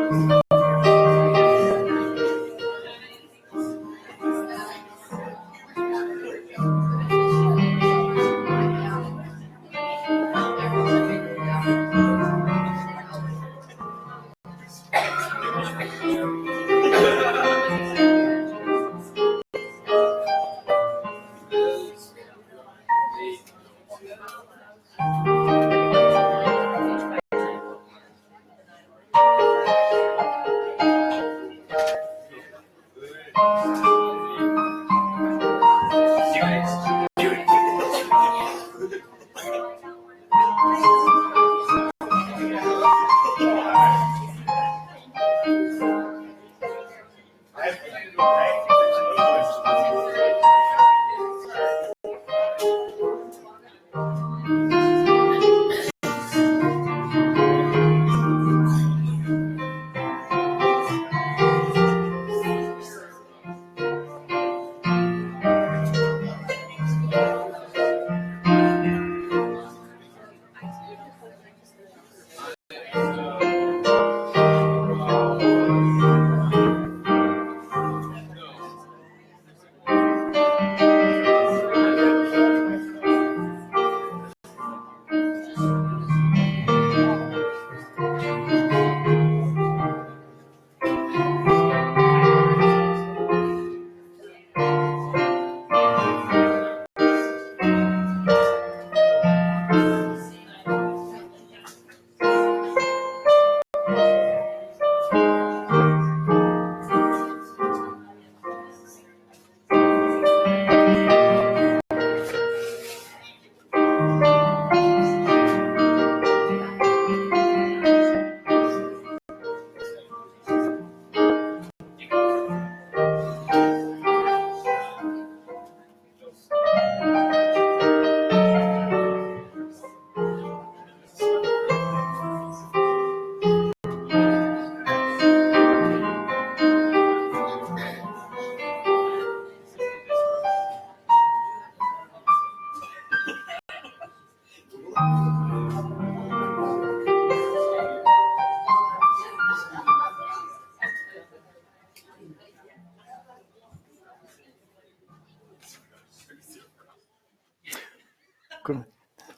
Good.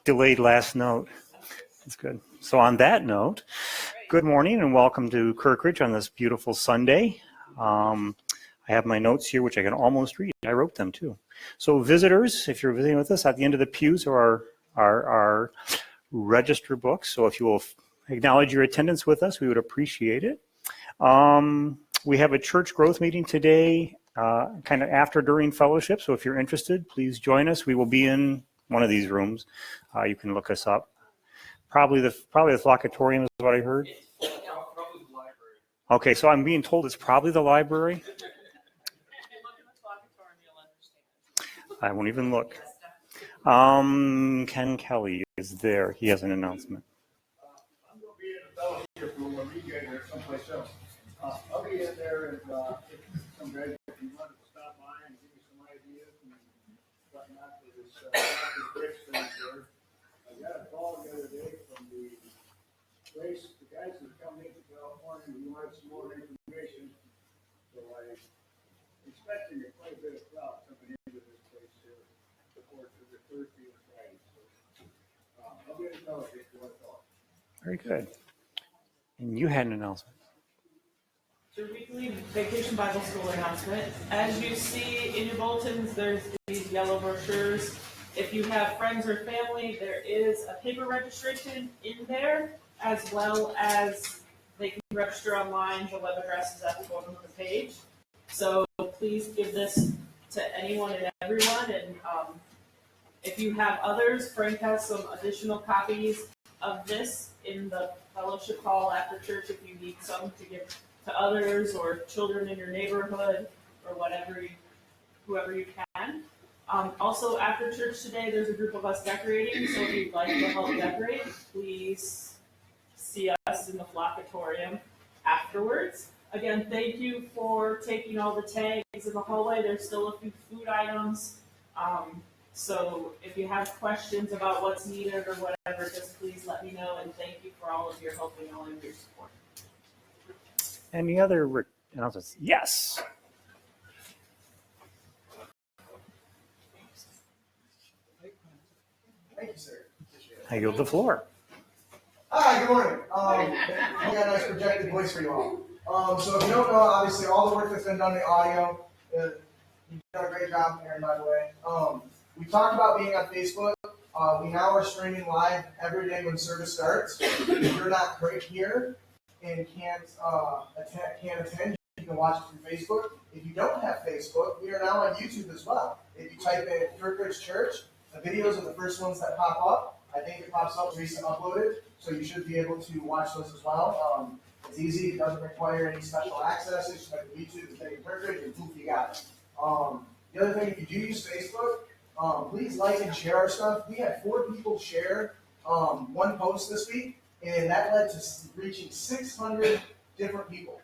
Delayed last note. That's good. So on that note, good morning and welcome to Kirkridge on this beautiful Sunday. I have my notes here, which I can almost read. I wrote them too. So visitors, if you're visiting with us, at the end of the pews are our register books. So if you will acknowledge your attendance with us, we would appreciate it. We have a church growth meeting today, kind of after during fellowship. So if you're interested, please join us. We will be in one of these rooms. You can look us up. Probably the Flockatorium is what I heard. Okay, so I'm being told it's probably the library. I won't even look. Ken Kelly is there. He has an announcement. I'm going to be in the fellowship room when you get there someplace else. I'll be in there and some guys, if you want to stop by and give me some ideas and whatnot for this bridge thing there. I got a call the other day from the place, the guys that come into California who wanted some more information. So I expecting quite a bit of crowd coming into this place here before the Thursday and Friday. So I'll be in the fellowship if you want to talk. Very good. And you had an announcement. Your weekly Vacation Bible School announcement. As you see in your bulletins, there's these yellow brochures. If you have friends or family, there is a paper registration in there, as well as they can register online. The web address is at the bottom of the page. So please give this to anyone and everyone. And if you have others, Frank has some additional copies of this in the fellowship hall after church if you need some to give to others or children in your neighborhood or whoever you can. Also, after church today, there's a group of us decorating, so if you'd like to help decorate, please see us in the Flockatorium afterwards. Again, thank you for taking all the tags in the hallway. There's still a few food items. So if you have questions about what's needed or whatever, just please let me know, and thank you for all of your help and all of your support. Any other announcements? Yes. Thank you, sir. Appreciate it. I yield the floor. Hi, good morning. We got a nice projected voice for you all. So if you don't know, obviously all the work that's been done in the audio, you've done a great job, Aaron, by the way. We talked about being on Facebook. We now are streaming live every day when service starts. If you're not right here and can't attend, you can watch it through Facebook. If you don't have Facebook, we are now on YouTube as well. If you type in Kirkridge Church, the videos are the first ones that pop up. I think it pops up recent uploaded, so you should be able to watch those as well. It's easy, it doesn't require any special access. You just type YouTube and say Kirkridge and poof, you got it. The other thing, if you do use Facebook, please like and share our stuff. We had 4 people share one post this week, and that led to reaching 600 different people.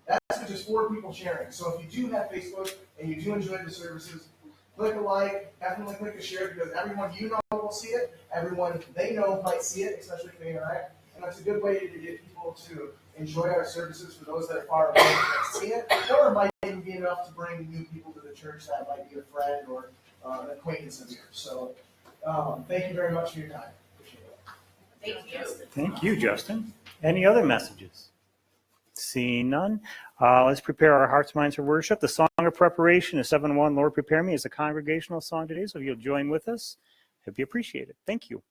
That's with just 4 people sharing. So if you do have Facebook and you do enjoy the services, click a like, definitely click a share, because everyone you know will see it, everyone they know might see it, especially if they interact. And that's a good way to get people to enjoy our services for those that are far away and can't see it, or it might even be enough to bring new people to the church that might be a friend or an acquaintance of yours. So thank you very much for your time. Appreciate it. Thank you. Thank you, Justin. Any other messages? Seeing none, let's prepare our hearts, minds for worship. The song of preparation is 7-1, Lord Prepare Me, is a congregational song today, so if you'll join with us, it'd be appreciated. Thank you.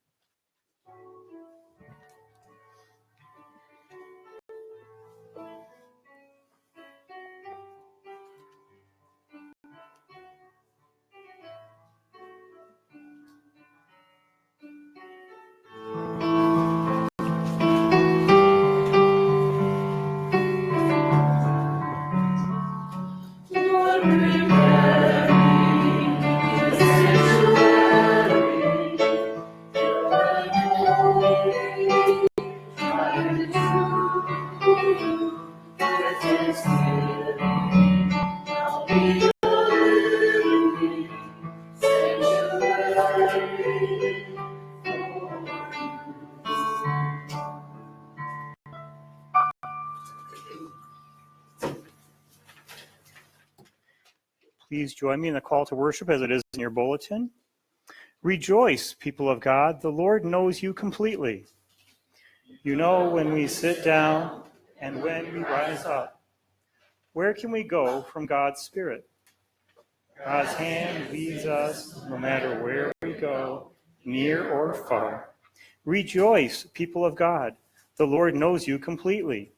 Please join me in the call to worship as it is in your bulletin. Rejoice, people of God, the Lord knows you completely. You know when we sit down and when we rise up. Where can we go from God's Spirit? God's hand leads us no matter where we go, near or far. Rejoice, people of God, the Lord knows you completely.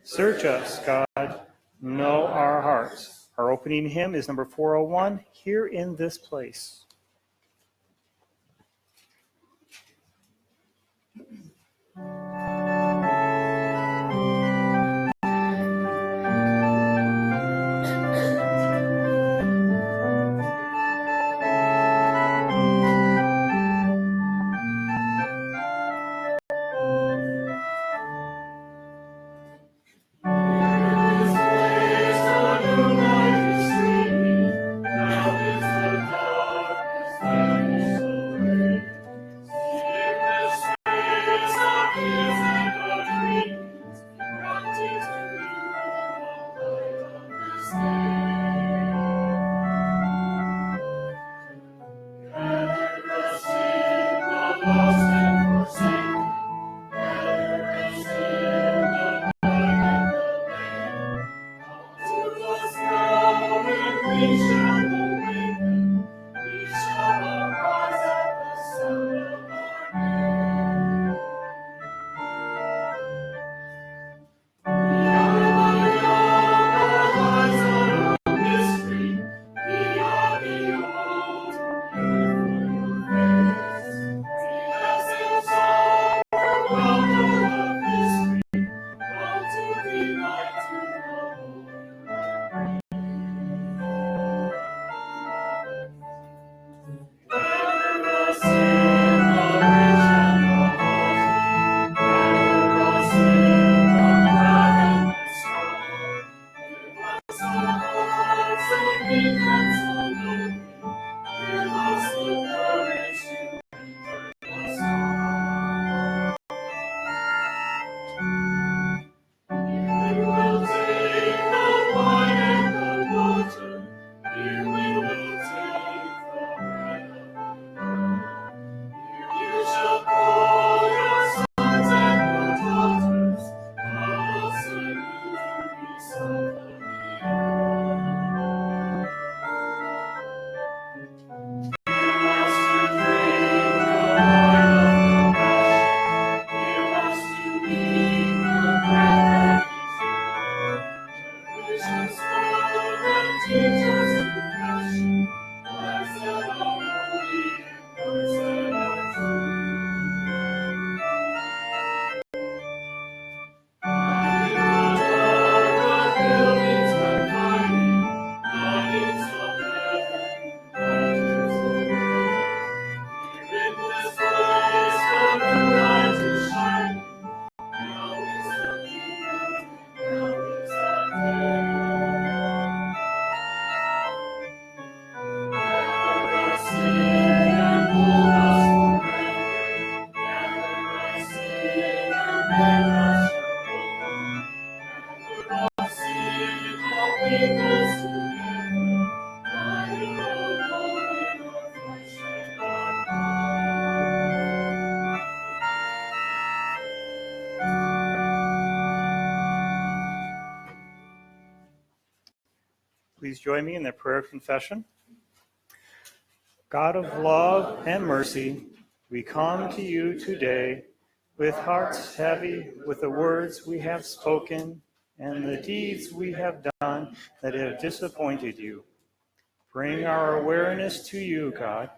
Search us, God, know our hearts. Our opening hymn is number 401, Here in This Place. Please join me in the prayer of confession. God of love and mercy, we come to you today with hearts heavy with the words we have spoken and the deeds we have done that have disappointed you. Bring our awareness to you, God.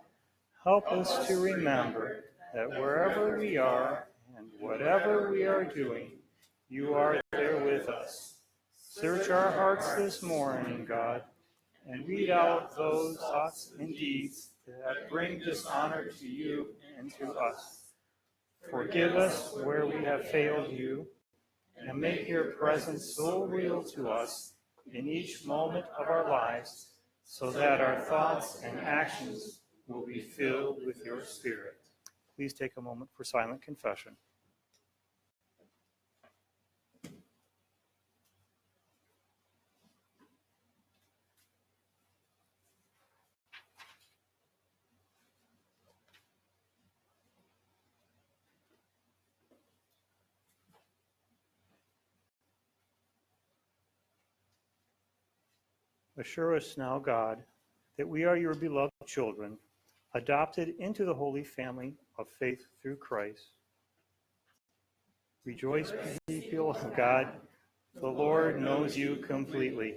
Help us to remember that wherever we are and whatever we are doing, you are there with us. Search our hearts this morning, God, and weed out those thoughts and deeds that bring dishonor to you and to us. Forgive us where we have failed you, and make your presence so real to us in each moment of our lives, so that our thoughts and actions will be filled with your Spirit. Please take a moment for silent confession. Assure us now, God, that we are your beloved children, adopted into the holy family of faith through Christ. Rejoice, people of God, the Lord knows you completely.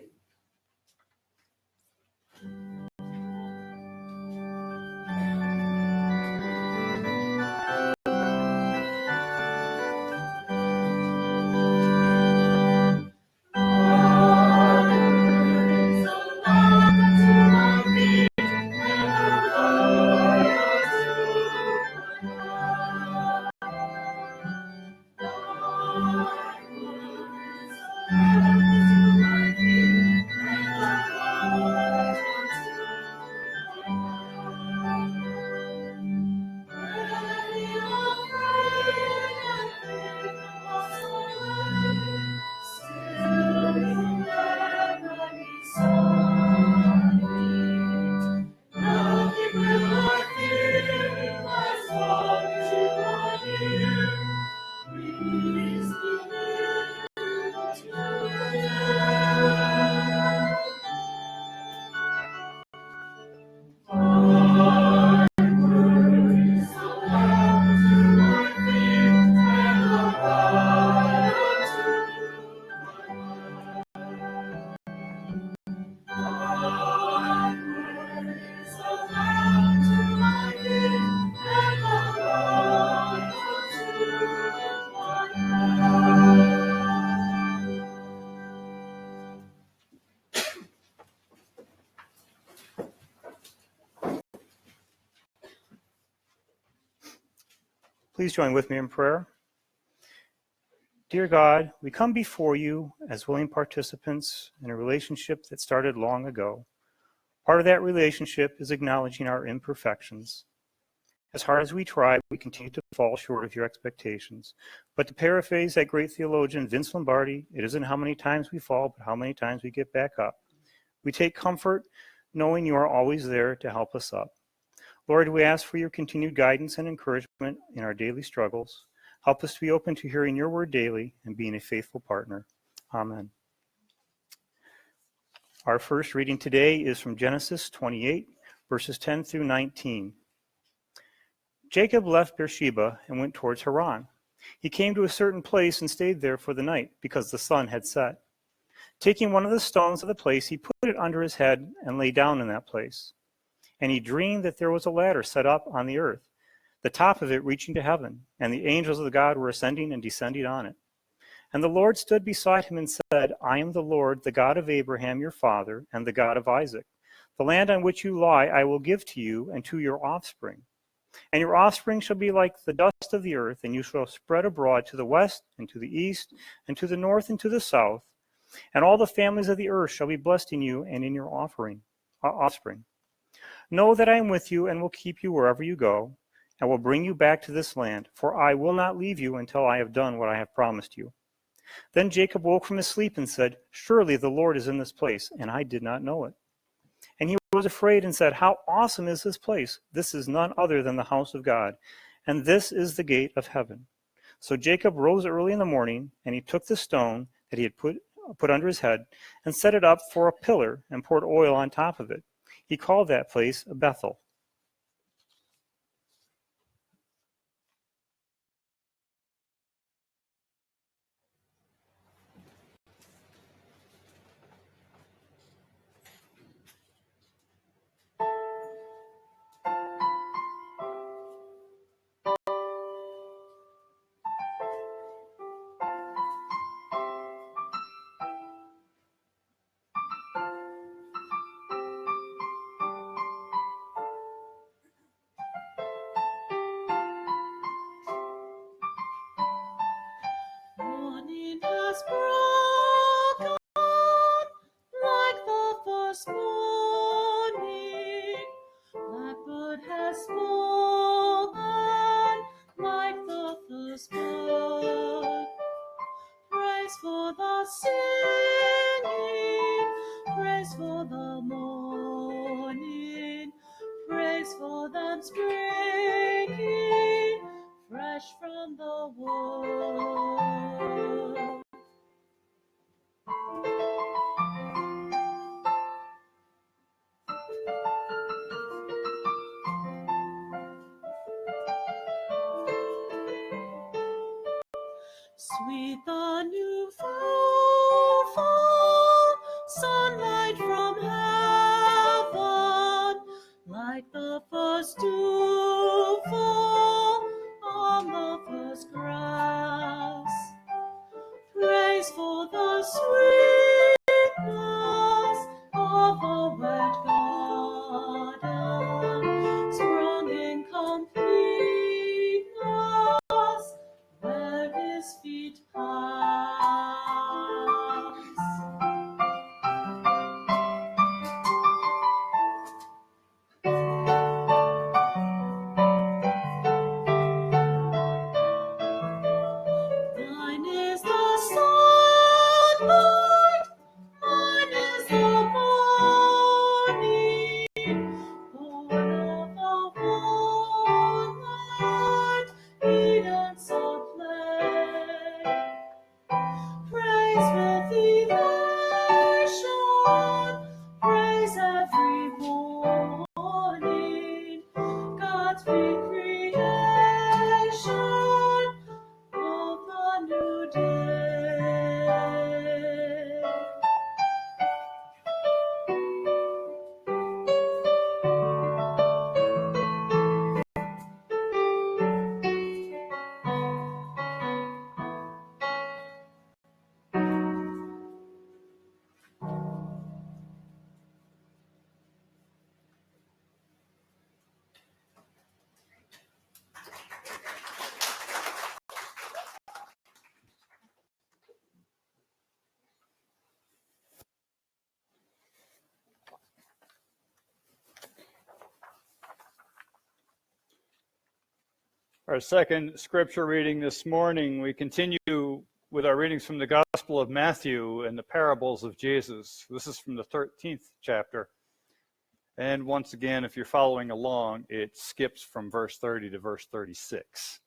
Please join with me in prayer. Dear God, we come before you as willing participants in a relationship that started long ago. Part of that relationship is acknowledging our imperfections. As hard as we try, we continue to fall short of your expectations. But to paraphrase that great theologian Vince Lombardi, it isn't how many times we fall, but how many times we get back up. We take comfort knowing you are always there to help us up. Lord, we ask for your continued guidance and encouragement in our daily struggles. Help us to be open to hearing your word daily and being a faithful partner. Amen. Our first reading today is from Genesis 28, verses 10 through 19. Jacob left Beersheba and went towards Haran. He came to a certain place and stayed there for the night, because the sun had set. Taking one of the stones of the place, he put it under his head and lay down in that place. And he dreamed that there was a ladder set up on the earth, the top of it reaching to heaven, and the angels of God were ascending and descending on it. And the Lord stood beside him and said, I am the Lord, the God of Abraham your father, and the God of Isaac. The land on which you lie I will give to you and to your offspring. And your offspring shall be like the dust of the earth, and you shall spread abroad to the west and to the east and to the north and to the south. And all the families of the earth shall be blessed in you and in your offspring. Know that I am with you and will keep you wherever you go, and will bring you back to this land, for I will not leave you until I have done what I have promised you. Then Jacob woke from his sleep and said, "Surely the Lord is in this place, and I did not know it." And he was afraid and said, "How awesome is this place! This is none other than the house of God, and this is the gate of heaven." So Jacob rose early in the morning, and he took the stone that he had put under his head, and set it up for a pillar, and poured oil on top of it. He called that place Bethel. Morning has broken like the first morning. Blackbird has spoken like the first bird. Praise for the singing, praise for the morning, praise for them springing fresh from the womb. Sweet the new fall, sunlight from heaven, like the first dew fall on the first grass. Praise for the sweetness of a wet garden, sprung in completeness where his feet pass. Thine is the sunlight, mine is the morning, born of the moonlight, Eden's a play. Praise with elation, praise every morning, God's free creation of the new day. Our second scripture reading this morning, we continue with our readings from the Gospel of Matthew and the parables of Jesus. This is from the 13th chapter. And once again, if you're following along, it skips from verse 30 to verse 36.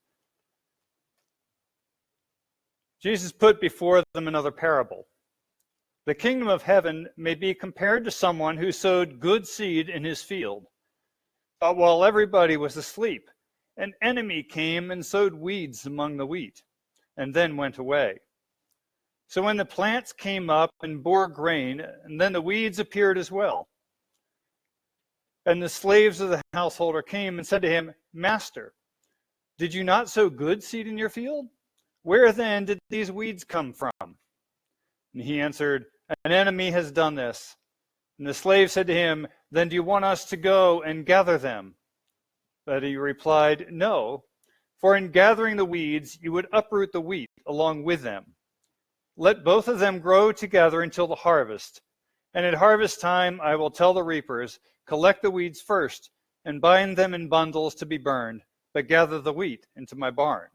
Jesus put before them another parable. The kingdom of heaven may be compared to someone who sowed good seed in his field. But while everybody was asleep, an enemy came and sowed weeds among the wheat, and then went away. So when the plants came up and bore grain, and then the weeds appeared as well. And the slaves of the householder came and said to him, "Master, did you not sow good seed in your field? Where then did these weeds come from?" And he answered, "An enemy has done this." And the slave said to him, "Then do you want us to go and gather them?" But he replied, "No, for in gathering the weeds you would uproot the wheat along with them. Let both of them grow together until the harvest. And at harvest time I will tell the reapers, collect the weeds first and bind them in bundles to be burned, but gather the wheat into my barn."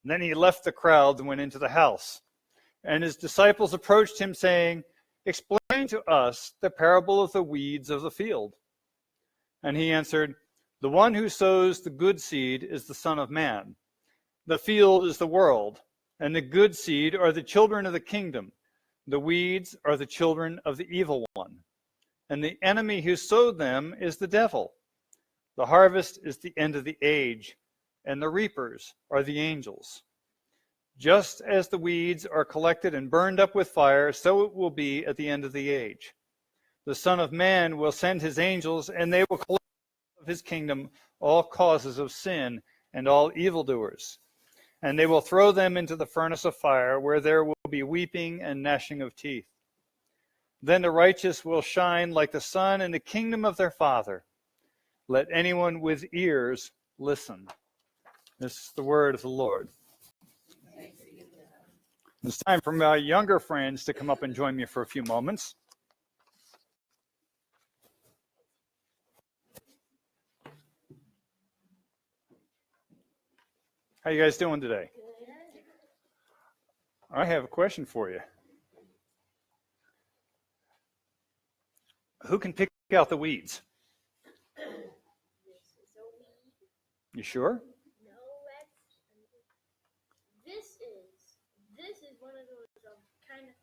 And then he left the crowd and went into the house. And his disciples approached him, saying, "Explain to us the parable of the weeds of the field." And he answered, "The one who sows the good seed is the Son of Man. The field is the world, and the good seed are the children of the kingdom. The weeds are the children of the evil one. And the enemy who sowed them is the devil. The harvest is the end of the age, and the reapers are the angels. Just as the weeds are collected and burned up with fire, so it will be at the end of the age. The Son of Man will send his angels, and they will collect of his kingdom all causes of sin and all evildoers. And they will throw them into the furnace of fire, where there will be weeping and gnashing of teeth. Then the righteous will shine like the sun in the kingdom of their Father. Let anyone with ears listen." This is the word of the Lord. It's time for my younger friends to come up and join me for a few moments. How you guys doing today? I have a question for you. Who can pick out the weeds? You sure? No, this is one of those kind of,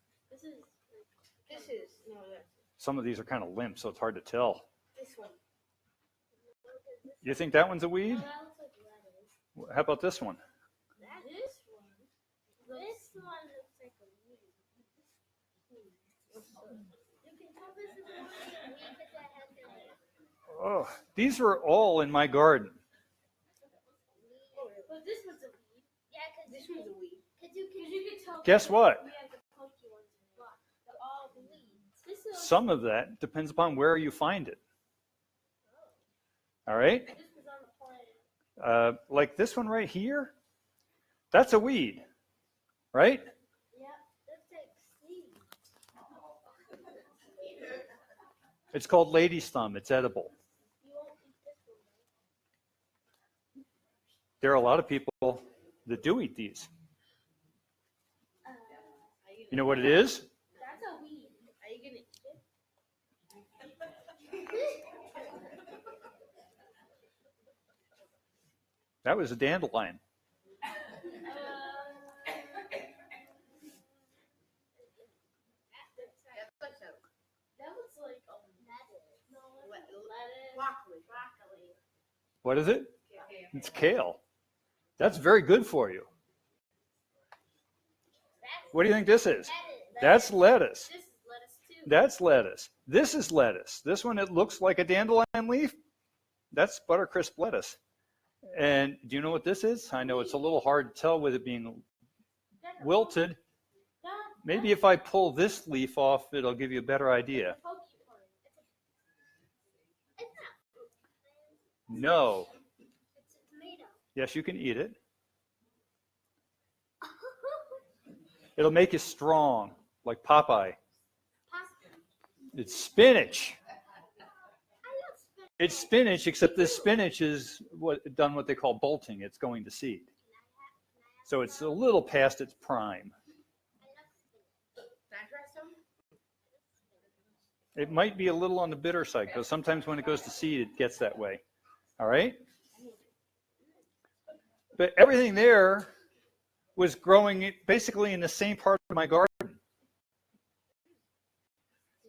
Some of these are kind of limp, so it's hard to tell. this one. You think that one's a weed? No, that looks like lettuce. How about this one? This one looks like a weed. You can tell this is one of the weeds that has the Oh, these are all in my garden. But this one's a weed. Yeah, because this one's a weed. Because you can tell. Guess what? We have the pokey ones in the block. They're all weeds. This is Some of that depends upon where you find it. All right? this was on the plant. Like this one right here, that's a weed, right? Yeah, that's like seeds. It's called lady's thumb. It's edible. You won't eat this one, right? There are a lot of people that do eat these. You know what it is? That's a weed. Are you gonna eat it? That was a dandelion. That looks like a lettuce. No, lettuce. Broccoli. What is it? It's kale. That's very good for you. What do you think this is? That's lettuce. This is lettuce too. That's lettuce. This is lettuce. This one, it looks like a dandelion leaf. That's buttercrisp lettuce. And do you know what this is? I know it's a little hard to tell with it being wilted. Maybe if I pull this leaf off, it'll give you a better idea. No. It's a tomato. Yes, you can eat it. It'll make you strong, like Popeye. It's spinach. It's spinach, except this spinach is done what they call bolting. It's going to seed. So it's a little past its prime. It might be a little on the bitter side, because sometimes when it goes to seed, it gets that way. All right? But everything there was growing basically in the same part of my garden.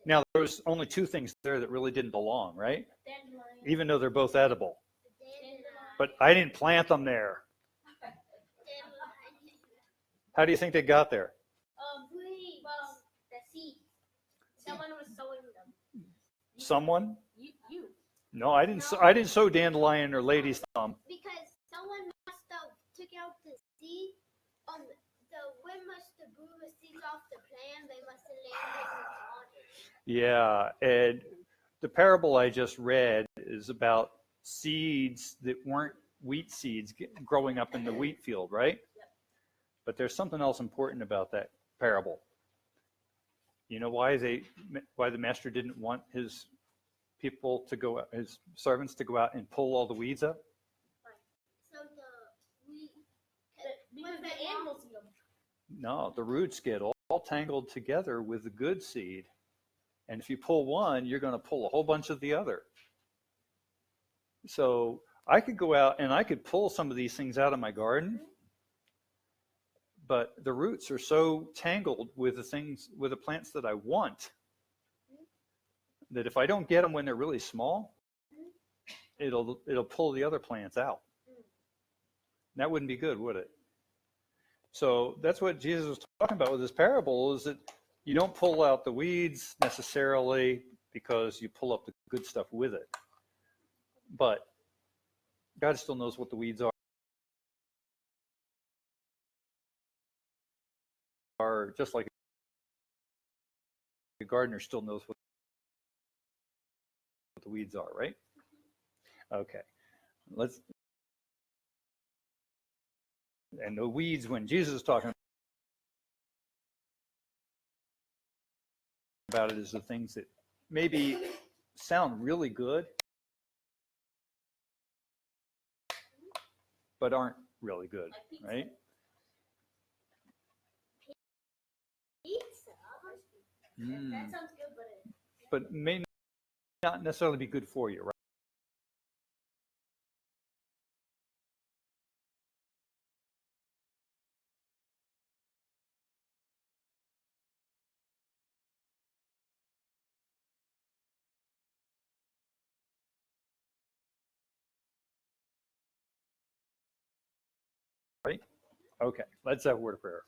Now, there was only two things there that really didn't belong, right? Even though they're both edible. But I didn't plant them there. How do you think they got there? Well, the seeds. Someone was sowing them. Someone? You. No, I didn't sow dandelion or lady's thumb. Because someone must have took out the seed. The wind must have blew the seeds off the plant. They must have landed in the water. Yeah, and the parable I just read is about seeds that weren't wheat seeds growing up in the wheat field, right? Yep. But there's something else important about that parable. You know why the master didn't want his people to go out, his servants to go out and pull all the weeds up? So the wheat. Because No, the roots get all tangled together with the good seed. And if you pull one, you're going to pull a whole bunch of the other. So I could go out and I could pull some of these things out of my garden, but the roots are so tangled with the plants that I want, that if I don't get them when they're really small, it'll pull the other plants out. That wouldn't be good, would it? So that's what Jesus was talking about with this parable, is that you don't pull out the weeds necessarily because you pull up the good stuff with it. But God still knows what the weeds are, just like a gardener still knows what the weeds are, right? Okay. And the weeds, when Jesus is talking about it, is the things that maybe sound really good, but aren't really good, right? Pizza. That sounds good, But may not necessarily be good for you, right? Right? Okay, let's have a word of prayer.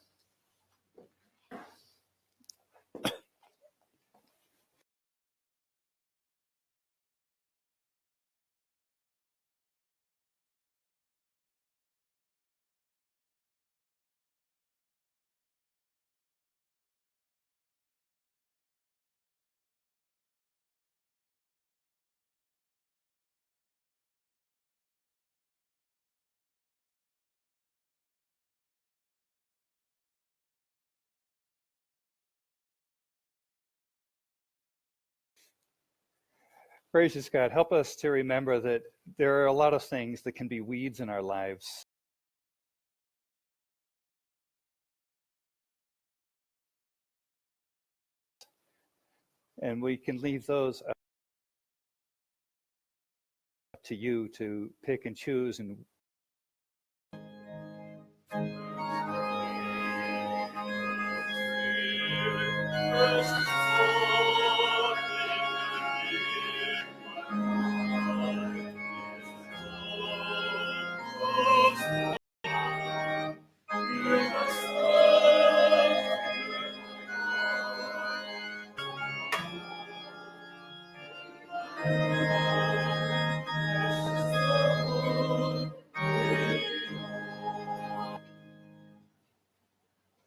Gracious God, help us to remember that there are a lot of things that can be weeds in our lives. And we can leave those up to you to pick and choose and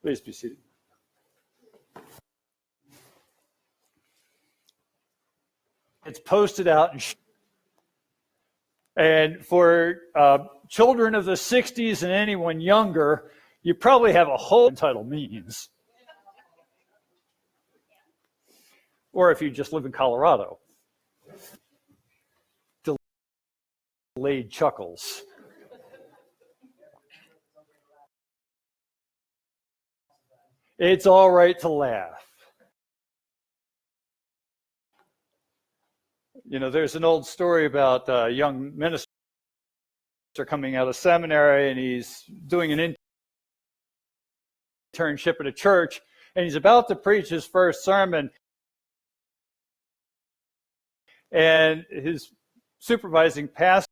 please be seated. It's posted out, and for children of the 60s and anyone younger, you probably have a whole title means. Or if you just live in Colorado. Delayed chuckles. It's all right to laugh. You know, there's an old story about a young minister coming out of seminary, and he's doing an internship at a church, and he's about to preach his first sermon, and his supervising pastor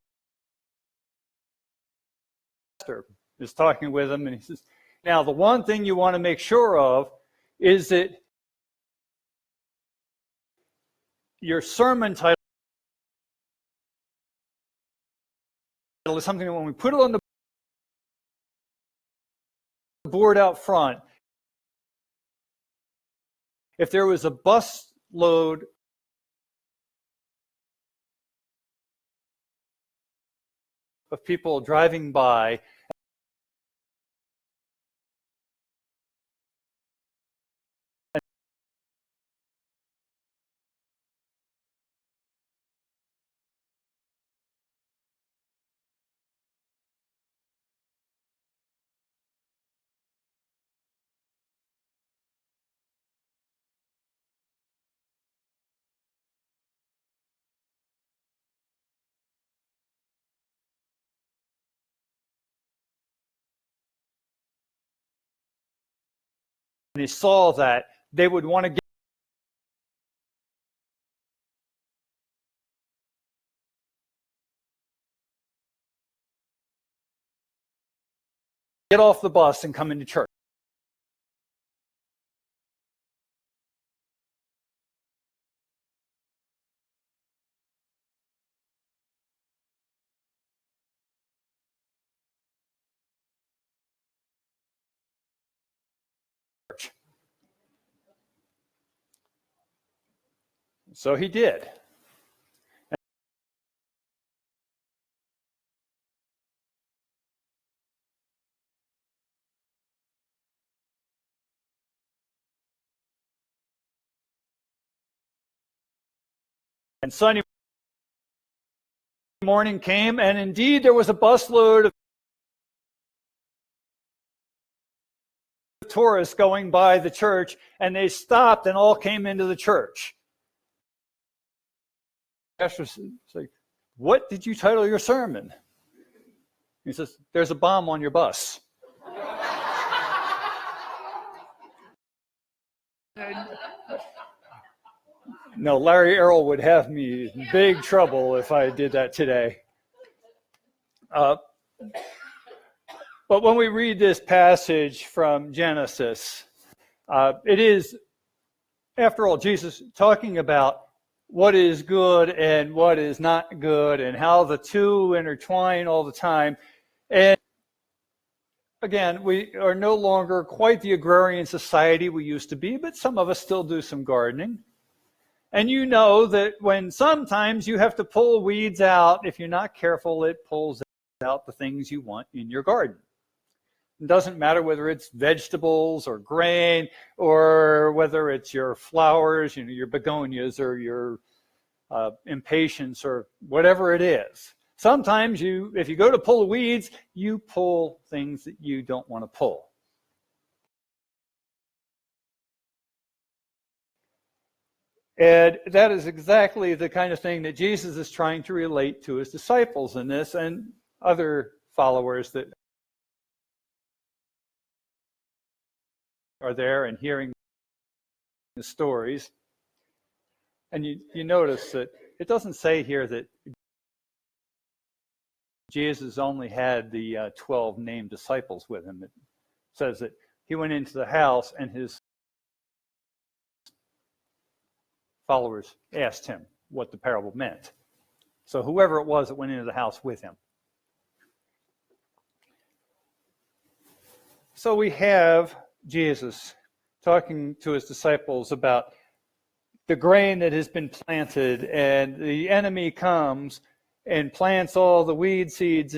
is talking with him, and he says, now the one thing you want to make sure of is that your sermon title is something that when we put it on the board out front, if there was a bus load of people driving by they saw that, they would want to get off the bus and come into church. So he did. And Sunday morning came, and indeed there was a busload of tourists going by the church, and they stopped and all came into the church. The pastor says, "What did you title your sermon?" He says, "There's a bomb on your bus." No, Larry Errol would have me in big trouble if I did that today. But when we read this passage from Genesis, it is, after all, Jesus talking about what is good and what is not good and how the two intertwine all the time. And again, we are no longer quite the agrarian society we used to be, but some of us still do some gardening. And you know that when sometimes you have to pull weeds out, if you're not careful, it pulls out the things you want in your garden. It doesn't matter whether it's vegetables or grain or whether it's your flowers, your begonias or your impatiens or whatever it is. Sometimes if you go to pull the weeds, you pull things that you don't want to pull. And that is exactly the kind of thing that Jesus is trying to relate to his disciples in this and other followers that are there and hearing the stories. And you notice that it doesn't say here that Jesus only had the 12 named disciples with him. It says that he went into the house and his followers asked him what the parable meant. So whoever it was that went into the house with him. So we have Jesus talking to his disciples about the grain that has been planted, and the enemy comes and plants all the weed seeds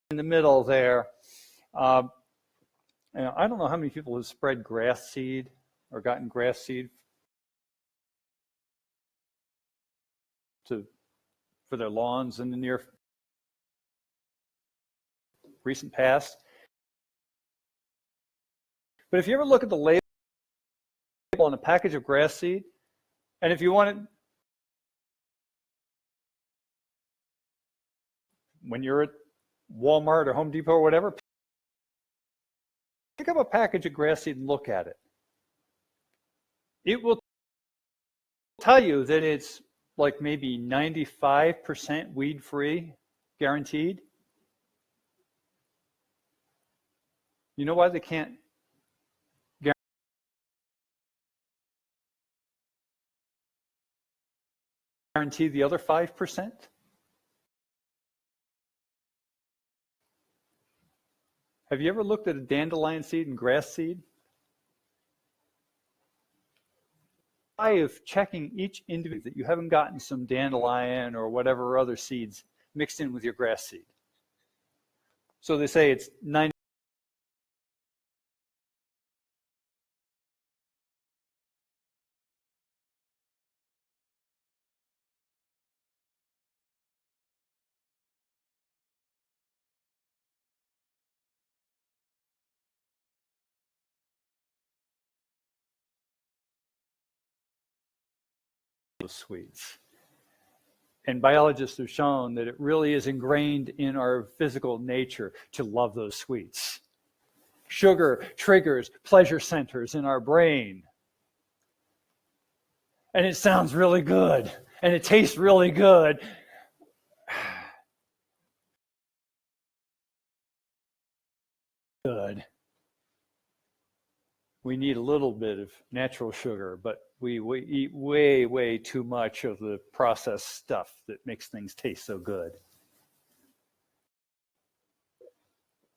in the middle there. I don't know how many people have spread grass seed or gotten grass seed for their lawns in the near recent past. But if you ever look at the label on a package of grass seed, and if you want it, when you're at Walmart or Home Depot or whatever, pick up a package of grass seed and look at it. It will tell you that it's like maybe 95% weed-free, guaranteed. You know why they can't guarantee the other 5%? Have you ever looked at a dandelion seed and grass seed? Of checking each individual that you haven't gotten some dandelion or whatever other seeds mixed in with your grass seed. So they say it's 90 those sweets. And biologists have shown that it really is ingrained in our physical nature to love those sweets. Sugar triggers pleasure centers in our brain. And it sounds really good. And it tastes really good. Good. We need a little bit of natural sugar, but we eat way, way too much of the processed stuff that makes things taste so good.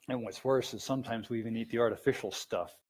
And what's worse is sometimes we even eat the artificial stuff